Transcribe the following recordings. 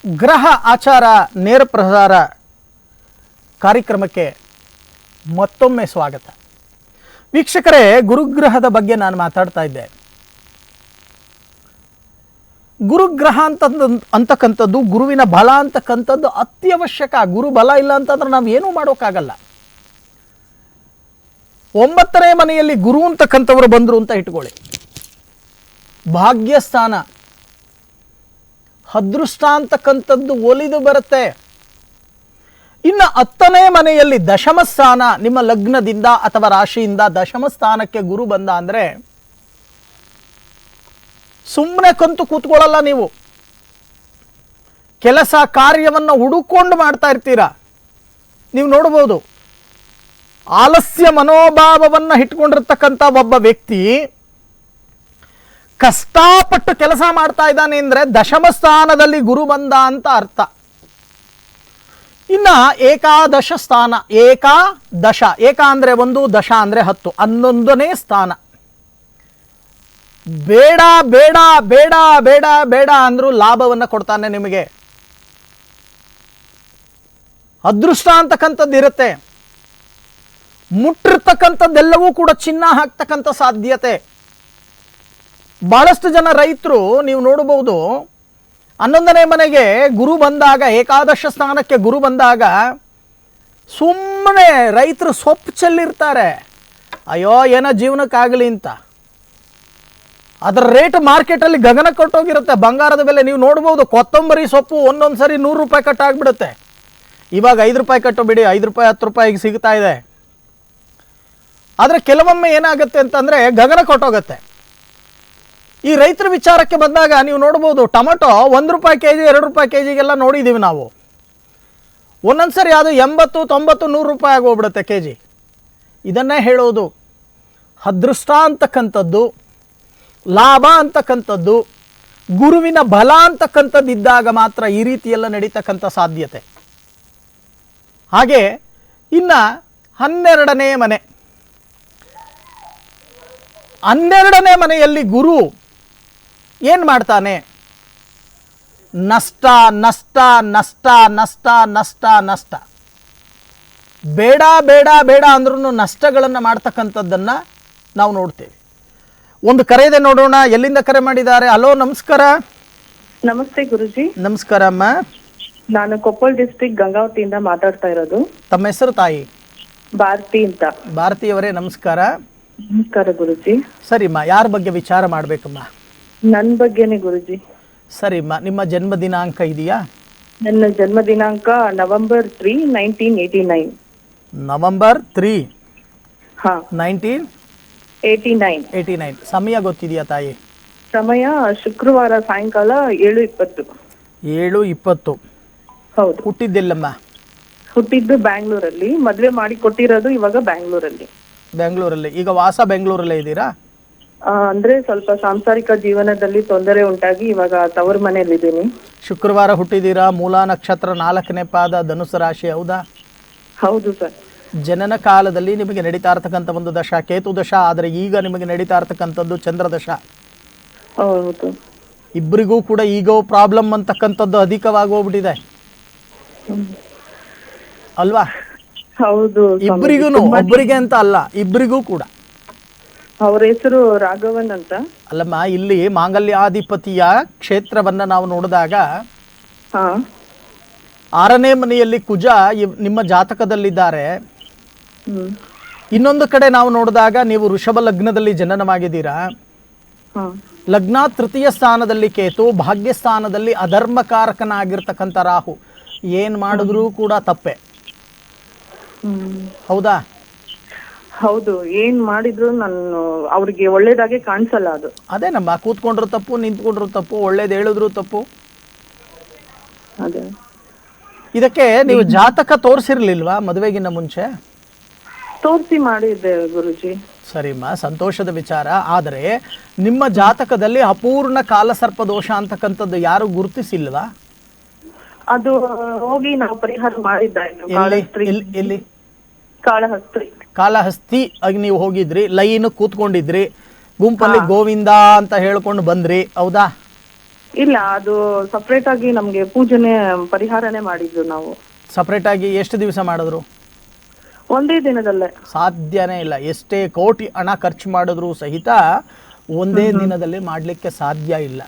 ಗ್ರಹ ಆಚಾರ ನೇರ ಪ್ರಸಾರ ಕಾರ್ಯಕ್ರಮಕ್ಕೆ ಮತ್ತೊಮ್ಮೆ ಸ್ವಾಗತ. ವೀಕ್ಷಕರೇ, ಗುರುಗ್ರಹದ ಬಗ್ಗೆ ನಾನು ಮಾತಾಡ್ತಾ ಇದ್ದೆ. ಗುರುಗ್ರಹ ಅಂತಕ್ಕಂಥದ್ದು, ಗುರುವಿನ ಬಲ ಅಂತಕ್ಕಂಥದ್ದು ಅತ್ಯವಶ್ಯಕ. ಗುರು ಬಲ ಇಲ್ಲ ಅಂತಂದ್ರೆ ನಾವು ಏನೂ ಮಾಡೋಕ್ಕಾಗಲ್ಲ. 9ನೇ ಮನೆಯಲ್ಲಿ ಗುರು ಅಂತಕ್ಕಂಥವ್ರು ಬಂದರು ಅಂತ ಇಟ್ಕೊಳ್ಳಿ. ಭಾಗ್ಯಸ್ಥಾನ, ಅದೃಷ್ಟ ಅಂತಕ್ಕಂಥದ್ದು ಒಲಿದು ಬರುತ್ತೆ. ಇನ್ನು 10ನೇ ಮನೆಯಲ್ಲಿ ದಶಮ ಸ್ಥಾನ, ನಿಮ್ಮ ಲಗ್ನದಿಂದ ಅಥವಾ ರಾಶಿಯಿಂದ ದಶಮ ಸ್ಥಾನಕ್ಕೆ ಗುರು ಬಂದ ಅಂದರೆ ಸುಮ್ಮನೆ ಕಂತು ಕೂತ್ಕೊಳ್ಳಲ್ಲ. ನೀವು ಕೆಲಸ ಕಾರ್ಯವನ್ನು ಹುಡುಕೊಂಡು ಮಾಡ್ತಾ ಇರ್ತೀರ. ನೀವು ನೋಡ್ಬೋದು, ಆಲಸ್ಯ ಮನೋಭಾವವನ್ನು ಇಟ್ಕೊಂಡಿರ್ತಕ್ಕಂಥ ಒಬ್ಬ ವ್ಯಕ್ತಿ ಕಷ್ಟಪಟ್ಟು ಕೆಲಸ ಮಾಡ್ತಾ ಇದ್ದಾನೆ ಅಂದರೆ ದಶಮ ಸ್ಥಾನದಲ್ಲಿ ಗುರು ಬಂದ ಅಂತ ಅರ್ಥ. ಇನ್ನು ಏಕಾದಶ ಸ್ಥಾನ, ಏಕಾದಶ, ಏಕ ಅಂದರೆ 1, ದಶ ಅಂದರೆ 10, 11ನೇ ಸ್ಥಾನ. ಬೇಡ ಬೇಡ ಬೇಡ ಬೇಡ ಬೇಡ ಅಂದರೂ ಲಾಭವನ್ನು ಕೊಡ್ತಾನೆ ನಿಮಗೆ. ಅದೃಷ್ಟ ಅಂತಕ್ಕಂಥದ್ದು ಇರುತ್ತೆ. ಮುಟ್ಟಿರ್ತಕ್ಕಂಥದ್ದೆಲ್ಲವೂ ಕೂಡ ಚಿನ್ನ ಹಾಕ್ತಕ್ಕಂಥ ಸಾಧ್ಯತೆ. ಬಹಳಷ್ಟು ಜನ ರೈತರು ನೀವು ನೋಡಬಹುದು, 11ನೇ ಮನೆಗೆ ಗುರು ಬಂದಾಗ, ಏಕಾದಶ ಸ್ಥಾನಕ್ಕೆ ಗುರು ಬಂದಾಗ ಸುಮ್ಮನೆ ರೈತರು ಸೊಪ್ಪು ಚೆಲ್ಲಿರ್ತಾರೆ. ಅಯ್ಯೋ ಏನೋ ಜೀವನಕ್ಕಾಗಲಿ ಅಂತ. ಅದರ ರೇಟ್ ಮಾರ್ಕೆಟಲ್ಲಿ ಗಗನ ಕೊಟ್ಟೋಗಿರುತ್ತೆ. ಬಂಗಾರದ ಬೆಲೆ ನೀವು ನೋಡ್ಬೋದು. ಕೊತ್ತಂಬರಿ ಸೊಪ್ಪು ಒಂದೊಂದು ಸರಿ 100 ರೂಪಾಯಿ ಕಟ್ಟಾಗ್ಬಿಡುತ್ತೆ. ಇವಾಗ 5 ರೂಪಾಯಿ ಕಟ್ಟೋ ಬಿಡಿ, 5 ರೂಪಾಯಿ 10 ರೂಪಾಯಿಗೆ ಸಿಗ್ತಾ ಇದೆ. ಆದರೆ ಕೆಲವೊಮ್ಮೆ ಏನಾಗುತ್ತೆ ಅಂತಂದರೆ ಗಗನ ಕೊಟ್ಟೋಗುತ್ತೆ. ಈ ರೈತರ ವಿಚಾರಕ್ಕೆ ಬಂದಾಗ ನೀವು ನೋಡ್ಬೋದು, ಟೊಮಟೊ 1 ರೂಪಾಯಿ ಕೆಜಿ, 2 ರೂಪಾಯಿ ಕೆಜಿಗೆಲ್ಲ ನೋಡಿದ್ದೀವಿ ನಾವು. ಒಂದೊಂದು ಸರಿ ಅದು 80, 90, 100 ರೂಪಾಯಿ ಆಗೋಗ್ಬಿಡುತ್ತೆ ಕೆಜಿ. ಇದನ್ನೇ ಹೇಳೋದು, ಅದೃಷ್ಟ ಅಂತಕ್ಕಂಥದ್ದು, ಲಾಭ ಅಂತಕ್ಕಂಥದ್ದು, ಗುರುವಿನ ಬಲ ಅಂತಕ್ಕಂಥದ್ದು ಇದ್ದಾಗ ಮಾತ್ರ ಈ ರೀತಿಯೆಲ್ಲ ನಡೀತಕ್ಕಂಥ ಸಾಧ್ಯತೆ. ಹಾಗೆ ಇನ್ನು 12ನೇ ಮನೆ, 12ನೇ ಮನೆಯಲ್ಲಿ ಗುರು ಏನು ಮಾಡ್ತಾನೆ? ನಷ್ಟ ನಷ್ಟ ನಷ್ಟ ನಷ್ಟ ನಷ್ಟ ನಷ್ಟ. ಬೇಡ ಬೇಡ ಬೇಡ ಅಂದ್ರೂ ನಷ್ಟಗಳನ್ನು ಮಾಡ್ತಕ್ಕಂಥದ್ದನ್ನು ನಾವು ನೋಡ್ತೇವೆ. ಒಂದು ಕರೆ ಇದೆ, ನೋಡೋಣ. ಎಲ್ಲಿಂದ ಕರೆ ಮಾಡಿದ್ದಾರೆ? ಹಲೋ, ನಮಸ್ಕಾರ. ನಮಸ್ತೆ ಗುರುಜಿ. ನಮಸ್ಕಾರ ಅಮ್ಮ. ನಾನು ಕೊಪ್ಪಳ ಡಿಸ್ಟ್ರಿಕ್ಟ್ ಗಂಗಾವತಿಯಿಂದ ಮಾತಾಡ್ತಾ ಇರೋದು. ತಮ್ಮ ಹೆಸರು ತಾಯಿ? ಭಾರತಿ ಅಂತ. ಭಾರತೀಯವರೇ, ನಮಸ್ಕಾರ. ನಮಸ್ಕಾರ ಗುರುಜಿ. ಸರಿಮ್ಮ, ಯಾರ ಬಗ್ಗೆ ವಿಚಾರ ಮಾಡಬೇಕಮ್ಮ? ನನ್ನ ಬಗ್ಗೆನೇ ಗುರುಜಿ. ಸರಿಮ್ಮ, ನಿಮ್ಮ ಜನ್ಮ ದಿನಾಂಕ ಇದೆಯಾ? ನನ್ನ ಜನ್ಮ ದಿನಾಂಕ ನವೆಂಬರ್ 3, 1989. ನವೆಂಬರ್ 3, ಹಾ, 1989. ಸಮಯ ಗೊತ್ತಿದೆಯಾ ತಾಯಿ? ಸಮಯ ಶುಕ್ರವಾರ ಸಾಯಂಕಾಲ 7:20. 7:20. ಹೌದು. ಹುಟ್ಟಿದ್ದೆಲ್ಲಮ್ಮ? ಹುಟ್ಟಿದ್ದು ಬ್ಯಾಂಗ್ಳೂರಲ್ಲಿ. ಮದ್ವೆ ಮಾಡಿ ಕೊಟ್ಟಿರೋದು ಇವಾಗ ಬ್ಯಾಂಗ್ಳೂರಲ್ಲಿ. ಬೆಂಗಳೂರಲ್ಲಿ. ಈಗ ವಾಸ ಬೆಂಗಳೂರಲ್ಲೇ ಇದ್ದೀರಾ? ಅಂದ್ರೆ ಸ್ವಲ್ಪ ಸಾಂಸಾರಿಕ ಜೀವನದಲ್ಲಿ ತೊಂದರೆ ಉಂಟಾಗಿ ಇವಾಗ ತವರ ಮನೆಯಲ್ಲಿ ಇದ್ದೀನಿ. ಶುಕ್ರವಾರ ಹುಟ್ಟಿದ್ದೀರಾ. ಮೂಲ ನಕ್ಷತ್ರ, 4ನೇ ಪಾದ, ಧನುಸ್ಸು ರಾಶಿ. ಹೌದಾ? ಹೌದು ಸರ್. ಜನನ ಕಾಲದಲ್ಲಿ ನಿಮಗೆ ನಡೀತಾ ಇರ್ತಕ್ಕಂಥ ಒಂದು ದಶ ಕೇತು ದಶ. ಆದರೆ ಈಗ ನಿಮಗೆ ನಡೀತಾ ಇರ್ತಕ್ಕಂಥದ್ದು ಚಂದ್ರ ದಶ. ಹೌದು. ಇಬ್ಬರಿಗೂ ಕೂಡ ಈಗೋ ಪ್ರಾಬ್ಲಮ್ ಅಂತಕ್ಕಂಥದ್ದು ಅಧಿಕವಾಗಿ ಹೋಗ್ಬಿಟ್ಟಿದೆ ಅಲ್ವಾ? ಹೌದು. ಇಬ್ಬರಿಗೂ, ಒಬ್ಬರಿಗೆ ಅಂತ ಅಲ್ಲ, ಇಬ್ಬರಿಗೂ ಕೂಡ. ಅವ್ರ ಹೆಸರು ರಾಘವನ್ ಅಂತ. ಅಲ್ಲಮ್ಮ, ಇಲ್ಲಿ ಮಾಂಗಲ್ಯಾಧಿಪತಿಯ ಕ್ಷೇತ್ರವನ್ನ ನಾವು ನೋಡಿದಾಗ 6ನೇ ಮನೆಯಲ್ಲಿ ಕುಜ ನಿಮ್ಮ ಜಾತಕದಲ್ಲಿದ್ದಾರೆ. ಇನ್ನೊಂದು ಕಡೆ ನಾವು ನೋಡಿದಾಗ ನೀವು ವೃಷಭ ಲಗ್ನದಲ್ಲಿ ಜನನವಾಗಿದ್ದೀರಾ. ಲಗ್ನ 3ಯ ಸ್ಥಾನದಲ್ಲಿ ಕೇತು, ಭಾಗ್ಯ ಸ್ಥಾನದಲ್ಲಿ ಅಧರ್ಮಕಾರಕನಾಗಿರ್ತಕ್ಕಂಥ ರಾಹು. ಏನ್ ಮಾಡಿದ್ರೂ ಕೂಡ ತಪ್ಪೆ. ಹೌದಾ? ಹೌದು. ಏನ್ ಮಾಡಿದ್ರು ನಾನು ಅವ್ರಿಗೆ ಒಳ್ಳೇದಾಗೆ ಕಾಣಿಸಲ್ಲ. ಅದು ಅದೇ ನಮ್ಮ ಕೂತ್ಕೊಂಡ್ರು ತಪ್ಪು, ನಿಂತ್ಕೊಂಡ್ರು ತಪ್ಪು, ಒಳ್ಳೇದು ಹೇಳಿದ್ರು ತಪ್ಪು. ಅದೇ. ಇದಕ್ಕೆ ನೀವು ಜಾತಕ ತೋರಿಸಿರ್ಲಿಲ್ವಾ ಮದುವೆಗಿನ್ನ ಮುಂಚೆ? ತೋರಿಸಿ ಮಾಡಿದ್ದೆ ಗುರುಜಿ. ಸರಿಮ್ಮ, ಸಂತೋಷದ ವಿಚಾರ. ಆದರೆ ನಿಮ್ಮ ಜಾತಕದಲ್ಲಿ ಅಪೂರ್ಣ ಕಾಲಸರ್ಪ ದೋಷ ಅಂತಕ್ಕಂಥದ್ದು ಯಾರು ಗುರುತಿಸಿಲ್ವಾ? ಅದು ಹೋಗಿ ನಾವು ಪರಿಹಾರ ಮಾಡಿದ್ದಾಯ್ತು. ಎಲ್ಲಿ? ಕಾಳಹಸ್ತಿ ಆಗಿ ನೀವು ಹೋಗಿದ್ರಿ, ಲೈನ್ ಕೂತ್ಕೊಂಡಿದ್ರಿ, ಗುಂಪಲ್ಲಿ ಗೋವಿಂದ ಅಂತ ಹೇಳ್ಕೊಂಡು ಬಂದ್ರಿ. ಹೌದಾ? ಇಲ್ಲ, ಅದು ಸಪ್ರೇಟ್ ಆಗಿ ನಮ್ಗೆ ಪೂಜೆನೆ ಪರಿಹಾರನೇ ಮಾಡಿದ್ರು ನಾವು. ಸಪ್ರೇಟಾಗಿ ಎಷ್ಟು ದಿವಸ ಮಾಡಿದ್ರು? ಒಂದೇ ದಿನದಲ್ಲೇ. ಸಾಧ್ಯನೇ ಇಲ್ಲ. ಎಷ್ಟೇ ಕೋಟಿ ಹಣ ಖರ್ಚು ಮಾಡಿದ್ರೂ ಸಹಿತ ಒಂದೇ ದಿನದಲ್ಲಿ ಮಾಡಲಿಕ್ಕೆ ಸಾಧ್ಯ ಇಲ್ಲ.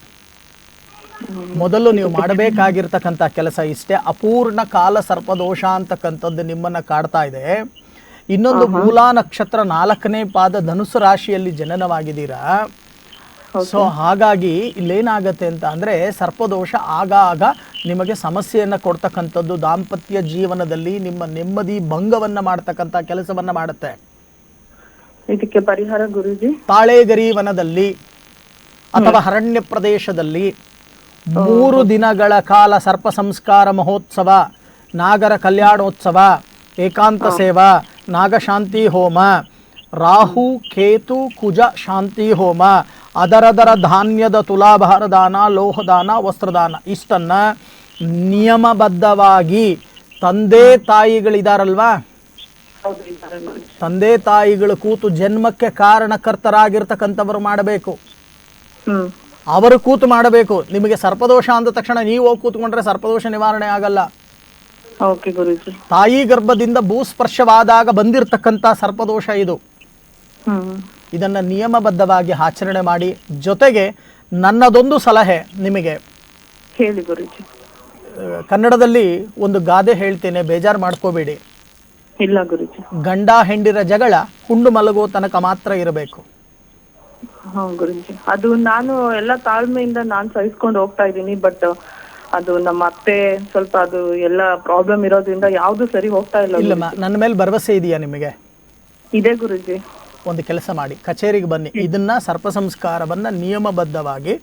ಮೊದಲು ನೀವು ಮಾಡಬೇಕಾಗಿರ್ತಕ್ಕಂಥ ಕೆಲಸ ಇಷ್ಟೇ. ಅಪೂರ್ಣ ಕಾಲ ಸರ್ಪದೋಷ ಅಂತಕ್ಕಂಥದ್ದು ನಿಮ್ಮನ್ನು ಕಾಡ್ತಾ ಇದೆ. ಇನ್ನೊಂದು ಮೂಲಾ ನಕ್ಷತ್ರ 4ನೇ ಪಾದ ಧನುಸ್ಸು ರಾಶಿಯಲ್ಲಿ ಜನನವಾಗಿದ್ದೀರಾ. ಸೊ ಹಾಗಾಗಿ ಇಲ್ಲೇನಾಗತ್ತೆ ಅಂತ ಅಂದರೆ ಸರ್ಪದೋಷ ಆಗಾಗ ನಿಮಗೆ ಸಮಸ್ಯೆಯನ್ನು ಕೊಡ್ತಕ್ಕಂಥದ್ದು, ದಾಂಪತ್ಯ ಜೀವನದಲ್ಲಿ ನಿಮ್ಮ ನೆಮ್ಮದಿ ಭಂಗವನ್ನು ಮಾಡ್ತಕ್ಕಂಥ ಕೆಲಸವನ್ನು ಮಾಡುತ್ತೆ. ಇದಕ್ಕೆ ಪರಿಹಾರ ಗುರುಜಿ? ತಾಳೆಗರಿ ವನದಲ್ಲಿ ಅಥವಾ ಅರಣ್ಯ ಪ್ರದೇಶದಲ್ಲಿ 3 ದಿನಗಳ ಕಾಲ ಸರ್ಪ ಸಂಸ್ಕಾರ ಮಹೋತ್ಸವ, ನಾಗರ ಕಲ್ಯಾಣೋತ್ಸವ, ಏಕಾಂತ ಸೇವಾ, ನಾಗಶಾಂತಿ ಹೋಮ, ರಾಹು ಕೇತು ಕುಜ ಶಾಂತಿ ಹೋಮ, ಅದರದರ ಧಾನ್ಯದ ತುಲಾಭಾರ ದಾನ, ಲೋಹದಾನ, ವಸ್ತ್ರದಾನ ಇಷ್ಟನ್ನು ನಿಯಮಬದ್ಧವಾಗಿ ತಂದೆ ತಾಯಿಗಳಿದಾರಲ್ವಾ, ತಂದೆ ತಾಯಿಗಳು ಕೂತು ಜನ್ಮಕ್ಕೆ ಕಾರಣಕರ್ತರಾಗಿರ್ತಕ್ಕಂಥವರು ಮಾಡಬೇಕು. ಅವರು ಕೂತು ಮಾಡಬೇಕು. ನಿಮಗೆ ಸರ್ಪದೋಷ ಅಂದ ತಕ್ಷಣ ನೀವು ಹೋಗಿ ಕೂತ್ಕೊಂಡ್ರೆ ಸರ್ಪದೋಷ ನಿವಾರಣೆ ಆಗಲ್ಲ. ಓಕೆ ಗುರುಜಿ. ತಾಯಿ ಗರ್ಭದಿಂದ ಭೂಸ್ಪರ್ಶವಾದಾಗ ಬಂದಿರತಕ್ಕಂಥ ಸರ್ಪದೋಷ ಇದು. ಇದನ್ನ ನಿಯಮಬದ್ಧವಾಗಿ ಆಚರಣೆ ಮಾಡಿ. ಜೊತೆಗೆ ನನ್ನದೊಂದು ಸಲಹೆ ನಿಮಗೆ, ಹೇಳಿ ಗುರುಜಿ. ಕನ್ನಡದಲ್ಲಿ ಒಂದು ಗಾದೆ ಹೇಳ್ತೇನೆ, ಬೇಜಾರು ಮಾಡ್ಕೋಬೇಡಿ. ಇಲ್ಲ ಗುರುಜಿ. ಗಂಡ ಹೆಂಡಿರ ಜಗಳ ಹುಂಡು ಮಲಗೋ ತನಕ ಮಾತ್ರ ಇರಬೇಕು. ಹಾ ಗುರುಜಿ, ಅದು ನಾನು ಎಲ್ಲ ತಾಳ್ಮೆಯಿಂದ ನಾನು ಸಹಿಸ್ಕೊಂಡು ಹೋಗ್ತಾ ಇದ್ದೀನಿ. ಬಟ್ ಅದು ನಮ್ಮ ಅತ್ತೆ ಸ್ವಲ್ಪ ಅದು ಎಲ್ಲ ಪ್ರಾಬ್ಲಮ್ ಇರೋದ್ರಿಂದ ಯಾವ್ದು ಸರಿ ಹೋಗ್ತಾ ಇಲ್ಲ. ಇಲ್ಲಮ್ಮ, ನನ್ನ ಮೇಲೆ ಭರವಸೆ ಇದೆಯಾ ನಿಮಗೆ? ಇದೆ ಗುರುಜಿ. ಒಂದು ಕೆಲಸ ಮಾಡಿ, ಕಚೇರಿಗೆ ಬನ್ನಿ. ಇದನ್ನ ಸರ್ಪ ಸಂಸ್ಕಾರವನ್ನ ನಿಯಮಬದ್ಧವಾಗಿ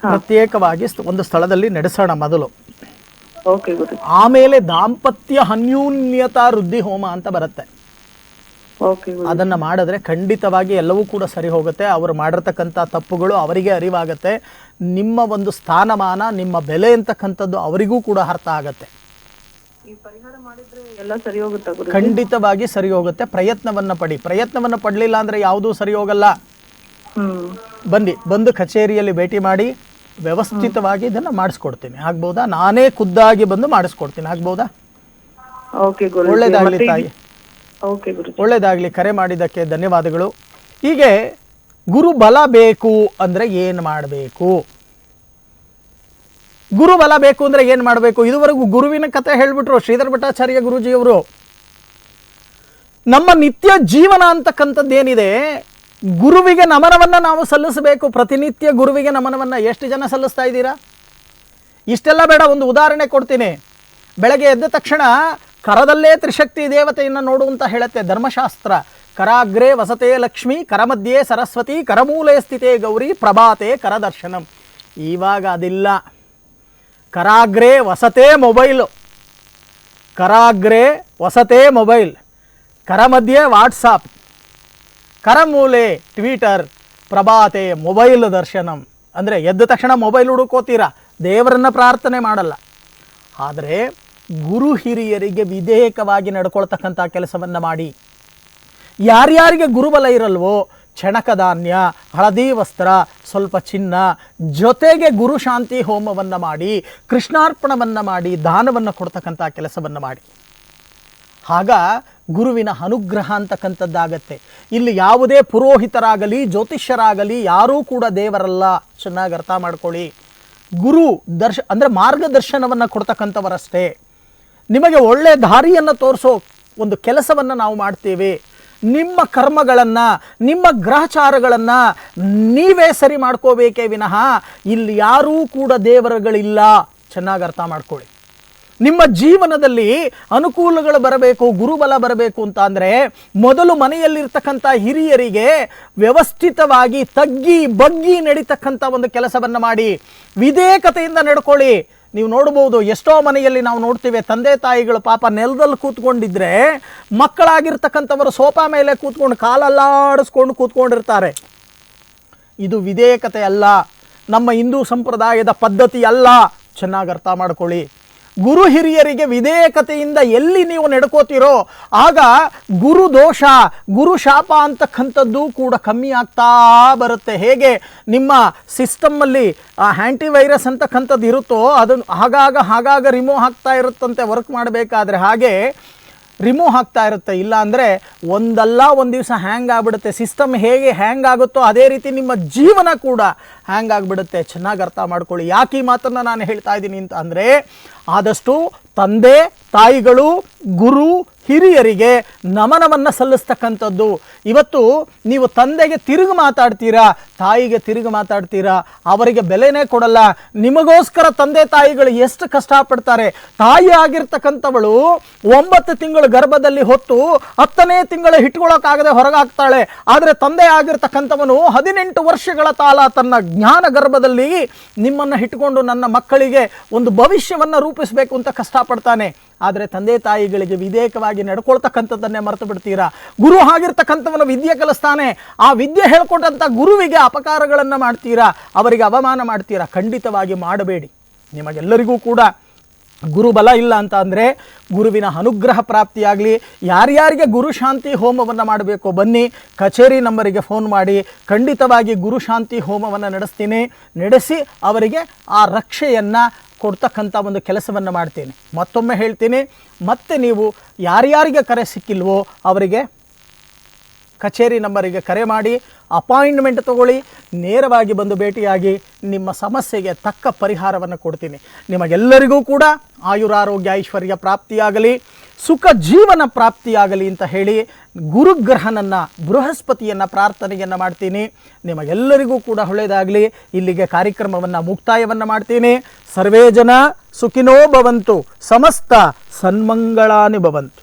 ಪ್ರತ್ಯೇಕವಾಗಿ ಒಂದು ಸ್ಥಳದಲ್ಲಿ ನಡೆಸೋಣ ಮೊದಲು. ಓಕೆ ಗುರುಜಿ. ಆಮೇಲೆ ದಾಂಪತ್ಯ ಅನ್ಯೂನ್ಯತಾ ವೃದ್ಧಿ ಹೋಮ ಅಂತ ಬರುತ್ತೆ. ಓಕೆ ಗುರುಜಿ. ಅದನ್ನ ಮಾಡಿದ್ರೆ ಖಂಡಿತವಾಗಿ ಎಲ್ಲವೂ ಕೂಡ ಸರಿ ಹೋಗುತ್ತೆ. ಅವರು ಮಾಡಿರ್ತಕ್ಕಂಥ ತಪ್ಪುಗಳು ಅವರಿಗೆ ಅರಿವಾಗತ್ತೆ. ನಿಮ್ಮ ಒಂದು ಸ್ಥಾನಮಾನ, ನಿಮ್ಮ ಬೆಲೆ ಅಂತಕ್ಕಂಥದ್ದು ಅವರಿಗೂ ಕೂಡ ಅರ್ಥ ಆಗತ್ತೆ. ಈ ಪರಿಹಾರ ಮಾಡಿದ್ರೆ ಎಲ್ಲ ಸರಿ ಹೋಗುತ್ತಾ ಗುರುಜಿ? ಖಂಡಿತವಾಗಿ ಸರಿ ಹೋಗುತ್ತೆ. ಪ್ರಯತ್ನವನ್ನ ಪಡಿ. ಪ್ರಯತ್ನವನ್ನ ಪಡಲಿಲ್ಲ ಅಂದ್ರೆ ಯಾವುದೂ ಸರಿ ಹೋಗಲ್ಲ. ಬಂದು ಕಚೇರಿಯಲ್ಲಿ ಭೇಟಿ ಮಾಡಿ ವ್ಯವಸ್ಥಿತವಾಗಿ ಇದನ್ನ ಮಾಡಿಸ್ಕೊಡ್ತೀನಿ. ಆಗ್ಬೋದಾ? ನಾನೇ ಖುದ್ದಾಗಿ ಬಂದು ಮಾಡಿಸ್ಕೊಡ್ತೀನಿ. ಆಗ್ಬೋದಾ? ಓಕೆ ಗುರುಜಿ. ಒಳ್ಳೇದಾಗ್ಲಿ ತಾಯಿ. ಓಕೆ ಗುರುಜಿ. ಒಳ್ಳೇದಾಗ್ಲಿ. ಕರೆ ಮಾಡಿದ್ದಕ್ಕೆ ಧನ್ಯವಾದಗಳು. ಹೀಗೆ ಗುರುಬಲ ಬೇಕು ಅಂದ್ರೆ ಏನು ಮಾಡಬೇಕು? ಗುರುಬಲ ಬೇಕು ಅಂದ್ರೆ ಏನು ಮಾಡಬೇಕು? ಇದುವರೆಗೂ ಗುರುವಿನ ಕಥೆ ಹೇಳ್ಬಿಟ್ರು ಶ್ರೀಧರ ಭಟ್ಟಾಚಾರ್ಯ ಗುರುಜಿಯವರು. ನಮ್ಮ ನಿತ್ಯ ಜೀವನ ಅಂತಕ್ಕಂಥದ್ದೇನಿದೆ, ಗುರುವಿಗೆ ನಮನವನ್ನು ನಾವು ಸಲ್ಲಿಸಬೇಕು. ಪ್ರತಿನಿತ್ಯ ಗುರುವಿಗೆ ನಮನವನ್ನು ಎಷ್ಟು ಜನ ಸಲ್ಲಿಸ್ತಾ ಇದ್ದೀರಾ? ಇಷ್ಟೆಲ್ಲ ಬೇಡ, ಒಂದು ಉದಾಹರಣೆ ಕೊಡ್ತೀನಿ. ಬೆಳಗ್ಗೆ ಎದ್ದ ತಕ್ಷಣ ಕರದಲ್ಲೇ ತ್ರಿಶಕ್ತಿ ದೇವತೆಯನ್ನು ನೋಡು ಅಂತ ಹೇಳುತ್ತೆ ಧರ್ಮಶಾಸ್ತ್ರ. ಕರಾಗ್ರೇ ವಸತೆ ಲಕ್ಷ್ಮಿ, ಕರಮಧ್ಯೆ ಸರಸ್ವತಿ, ಕರಮೂಲೆ ಸ್ಥಿತೇ ಗೌರಿ, ಪ್ರಭಾತೆ ಕರದರ್ಶನಂ. ಇವಾಗ ಅದಿಲ್ಲ. ಕರಾಗ್ರೇ ವಸತೆ ಮೊಬೈಲು, ಕರಾಗ್ರೇ ವಸತೆ ಮೊಬೈಲ್, ಕರಮಧ್ಯೆ ವಾಟ್ಸಾಪ್, ಕರಮೂಲೆ ಟ್ವಿಟರ್, ಪ್ರಭಾತೆ ಮೊಬೈಲ್ ದರ್ಶನಂ. ಅಂದರೆ ಎದ್ದ ತಕ್ಷಣ ಮೊಬೈಲ್ ಹುಡುಕೋತೀರಾ, ದೇವರನ್ನ ಪ್ರಾರ್ಥನೆ ಮಾಡಲ್ಲ. ಆದರೆ ಗುರು ಹಿರಿಯರಿಗೆ ವಿಧೇಯಕವಾಗಿ ನಡ್ಕೊಳ್ತಕ್ಕಂಥ ಕೆಲಸವನ್ನು ಮಾಡಿ. ಯಾರ್ಯಾರಿಗೆ ಗುರುಬಲ ಇರಲ್ವೋ ಕ್ಷಣಕಧಾನ್ಯ, ಹಳದಿ ವಸ್ತ್ರ, ಸ್ವಲ್ಪ ಚಿನ್ನ, ಜೊತೆಗೆ ಗುರು ಶಾಂತಿ ಹೋಮವನ್ನು ಮಾಡಿ, ಕೃಷ್ಣಾರ್ಪಣವನ್ನು ಮಾಡಿ, ದಾನವನ್ನು ಕೊಡ್ತಕ್ಕಂಥ ಕೆಲಸವನ್ನು ಮಾಡಿ. ಆಗ ಗುರುವಿನ ಅನುಗ್ರಹ ಅಂತಕ್ಕಂಥದ್ದಾಗತ್ತೆ. ಇಲ್ಲಿ ಯಾವುದೇ ಪುರೋಹಿತರಾಗಲಿ ಜ್ಯೋತಿಷ್ಯರಾಗಲಿ ಯಾರೂ ಕೂಡ ದೇವರಲ್ಲ. ಚೆನ್ನಾಗಿ ಅರ್ಥ ಮಾಡ್ಕೊಳ್ಳಿ. ಗುರು ಅಂದರೆ ಮಾರ್ಗದರ್ಶನವನ್ನು ಕೊಡ್ತಕ್ಕಂಥವರಷ್ಟೇ. ನಿಮಗೆ ಒಳ್ಳೆ ದಾರಿಯನ್ನು ತೋರಿಸೋ ಒಂದು ಕೆಲಸವನ್ನು ನಾವು ಮಾಡ್ತೇವೆ. ನಿಮ್ಮ ಕರ್ಮಗಳನ್ನು, ನಿಮ್ಮ ಗ್ರಹಚಾರಗಳನ್ನು ನೀವೇ ಸರಿ ಮಾಡ್ಕೋಬೇಕೇ ವಿನಃ ಇಲ್ಲಿ ಯಾರೂ ಕೂಡ ದೇವರುಗಳಿಲ್ಲ. ಚೆನ್ನಾಗಿ ಅರ್ಥ ಮಾಡ್ಕೊಳ್ಳಿ. ನಿಮ್ಮ ಜೀವನದಲ್ಲಿ ಅನುಕೂಲಗಳು ಬರಬೇಕು, ಗುರುಬಲ ಬರಬೇಕು ಅಂತ ಅಂದರೆ ಮೊದಲು ಮನೆಯಲ್ಲಿರ್ತಕ್ಕಂಥ ಹಿರಿಯರಿಗೆ ವ್ಯವಸ್ಥಿತವಾಗಿ ತಗ್ಗಿ ಬಗ್ಗಿ ನಡೀತಕ್ಕಂಥ ಒಂದು ಕೆಲಸವನ್ನು ಮಾಡಿ, ವಿಧೇಯಕತೆಯಿಂದ ನಡ್ಕೊಳ್ಳಿ. ನೀವು ನೋಡ್ಬೋದು, ಎಷ್ಟೋ ಮನೆಯಲ್ಲಿ ನಾವು ನೋಡ್ತೀವಿ, ತಂದೆ ತಾಯಿಗಳು ಪಾಪ ನೆಲದಲ್ಲಿ ಕೂತ್ಕೊಂಡಿದ್ರೆ ಮಕ್ಕಳಾಗಿರ್ತಕ್ಕಂಥವರು ಸೋಫಾ ಮೇಲೆ ಕೂತ್ಕೊಂಡು ಕಾಲಲ್ಲಾಡಿಸ್ಕೊಂಡು ಕೂತ್ಕೊಂಡಿರ್ತಾರೆ. ಇದು ವಿಧೇಯಕತೆ ಅಲ್ಲ, ನಮ್ಮ ಹಿಂದೂ ಸಂಪ್ರದಾಯದ ಪದ್ಧತಿ ಅಲ್ಲ. ಚೆನ್ನಾಗಿ ಅರ್ಥ ಮಾಡ್ಕೊಳ್ಳಿ. ಗುರು ಹಿರಿಯರಿಗೆ ವಿಧೇಯಕತೆಯಿಂದ ಎಲ್ಲಿ ನೀವು ನಡ್ಕೋತೀರೋ ಆಗ ಗುರು ದೋಷ ಗುರು ಶಾಪ ಅಂತಕ್ಕಂಥದ್ದು ಕೂಡ ಕಮ್ಮಿ ಆಗ್ತಾ ಬರುತ್ತೆ. ಹೇಗೆ ನಿಮ್ಮ ಸಿಸ್ಟಮ್ಮಲ್ಲಿ ಆ್ಯಂಟಿವೈರಸ್ ಅಂತಕ್ಕಂಥದ್ದು ಇರುತ್ತೋ ಅದನ್ನು ಆಗಾಗ ರಿಮೂವ್ ಆಗ್ತಾ ಇರುತ್ತಂತೆ ವರ್ಕ್ ಮಾಡಬೇಕಾದ್ರೆ, ಹಾಗೆ ರಿಮೂವ್ ಆಗ್ತಾ ಇರುತ್ತೆ. ಇಲ್ಲ ಅಂದರೆ ಒಂದಲ್ಲ ಒಂದು ದಿವಸ ಹ್ಯಾಂಗ್ ಆಗಿಬಿಡುತ್ತೆ. ಸಿಸ್ಟಮ್ ಹೇಗೆ ಹ್ಯಾಂಗ್ ಆಗುತ್ತೋ ಅದೇ ರೀತಿ ನಿಮ್ಮ ಜೀವನ ಕೂಡ ಹ್ಯಾಂಗ್ ಆಗಿಬಿಡುತ್ತೆ. ಚೆನ್ನಾಗಿ ಅರ್ಥ ಮಾಡ್ಕೊಳ್ಳಿ. ಯಾಕೆ ಈ ಮಾತನ್ನು ನಾನು ಹೇಳ್ತಾ ಇದ್ದೀನಿ ಅಂತ ಅಂದರೆ, ಆದಷ್ಟು ತಂದೆ ತಾಯಿಗಳು ಗುರು ಹಿರಿಯರಿಗೆ ನಮನವನ್ನು ಸಲ್ಲಿಸ್ತಕ್ಕಂಥದ್ದು. ಇವತ್ತು ನೀವು ತಂದೆಗೆ ತಿರುಗಿ ಮಾತಾಡ್ತೀರಾ, ತಾಯಿಗೆ ತಿರುಗಿ ಮಾತಾಡ್ತೀರಾ, ಅವರಿಗೆ ಬೆಲೆನೇ ಕೊಡಲ್ಲ. ನಿಮಗೋಸ್ಕರ ತಂದೆ ತಾಯಿಗಳು ಎಷ್ಟು ಕಷ್ಟಪಡ್ತಾರೆ. ತಾಯಿ ಆಗಿರ್ತಕ್ಕಂಥವಳು 9 ತಿಂಗಳು ಗರ್ಭದಲ್ಲಿ ಹೊತ್ತು 10ನೇ ತಿಂಗಳು ಇಟ್ಕೊಳ್ಳೋಕ್ಕಾಗದೆ ಹೊರಗಾಗ್ತಾಳೆ. ಆದರೆ ತಂದೆ ಆಗಿರ್ತಕ್ಕಂಥವನು 18 ವರ್ಷಗಳ ಕಾಲ ತನ್ನ ಜ್ಞಾನ ಗರ್ಭದಲ್ಲಿ ನಿಮ್ಮನ್ನು ಇಟ್ಕೊಂಡು ನನ್ನ ಮಕ್ಕಳಿಗೆ ಒಂದು ಭವಿಷ್ಯವನ್ನು ರೂಪಿಸಬೇಕು ಅಂತ ಕಷ್ಟಪಡ್ತಾನೆ. ಆದರೆ ತಂದೆ ತಾಯಿಗಳಿಗೆ ವಿಧೇಯಕವಾಗಿ ನಡ್ಕೊಳ್ತಕ್ಕಂಥದ್ದನ್ನೇ ಮರೆತು ಬಿಡ್ತೀರಾ. ಗುರು ಆಗಿರ್ತಕ್ಕಂಥವನು ವಿದ್ಯೆ ಕಲಿಸ್ತಾನೆ, ಆ ವಿದ್ಯೆ ಹೇಳ್ಕೊಟ್ಟಂಥ ಗುರುವಿಗೆ ಅಪಕಾರಗಳನ್ನು ಮಾಡ್ತೀರಾ, ಅವರಿಗೆ ಅವಮಾನ ಮಾಡ್ತೀರಾ. ಖಂಡಿತವಾಗಿ ಮಾಡಬೇಡಿ. ನಿಮಗೆಲ್ಲರಿಗೂ ಕೂಡ ಗುರುಬಲ ಇಲ್ಲ ಅಂತ ಅಂದರೆ ಗುರುವಿನ ಅನುಗ್ರಹ ಪ್ರಾಪ್ತಿಯಾಗಲಿ. ಯಾರ್ಯಾರಿಗೆ ಗುರು ಶಾಂತಿ ಹೋಮವನ್ನು ಮಾಡಬೇಕು ಬನ್ನಿ, ಕಚೇರಿ ನಂಬರಿಗೆ ಫೋನ್ ಮಾಡಿ, ಖಂಡಿತವಾಗಿ ಗುರು ಶಾಂತಿ ಹೋಮವನ್ನು ನಡೆಸಿ ಅವರಿಗೆ ಆ ರಕ್ಷೆಯನ್ನು ಕೊಡ್ತಕ್ಕಂಥ ಒಂದು ಕೆಲಸವನ್ನು ಮಾಡ್ತೀನಿ. ಮತ್ತೊಮ್ಮೆ ಹೇಳ್ತೀನಿ, ಮತ್ತೆ ನೀವು ಯಾರ್ಯಾರಿಗೆ ಕರೆ ಸಿಕ್ಕಿಲ್ವೋ ಅವರಿಗೆ ಕಚೇರಿ ನಂಬರಿಗೆ ಕರೆ ಮಾಡಿ ಅಪಾಯಿಂಟ್ಮೆಂಟ್ ತಗೊಳ್ಳಿ, ನೇರವಾಗಿ ಬಂದು ಭೇಟಿಯಾಗಿ ನಿಮ್ಮ ಸಮಸ್ಯೆಗೆ ತಕ್ಕ ಪರಿಹಾರವನ್ನು ಕೊಡ್ತೀನಿ. ನಿಮಗೆಲ್ಲರಿಗೂ ಕೂಡ ಆಯುರಾರೋಗ್ಯ ಐಶ್ವರ್ಯ ಪ್ರಾಪ್ತಿಯಾಗಲಿ, ಸುಖ ಜೀವನ ಪ್ರಾಪ್ತಿಯಾಗಲಿ ಅಂತ ಹೇಳಿ ಗುರುಗ್ರಹನನ್ನು ಬೃಹಸ್ಪತಿಯನ್ನು ಪ್ರಾರ್ಥನೆಯನ್ನು ಮಾಡ್ತೀನಿ. ನಿಮಗೆಲ್ಲರಿಗೂ ಕೂಡ ಒಳ್ಳೆಯದಾಗಲಿ. ಇಲ್ಲಿಗೆ ಕಾರ್ಯಕ್ರಮವನ್ನು ಮುಕ್ತಾಯವನ್ನು ಮಾಡ್ತೀನಿ. ಸರ್ವೇ ಜನ ಸುಖಿನೋ ಭವಂತು, ಸಮಸ್ತ ಸನ್ಮಂಗಳಾನಿ ಭವಂತು.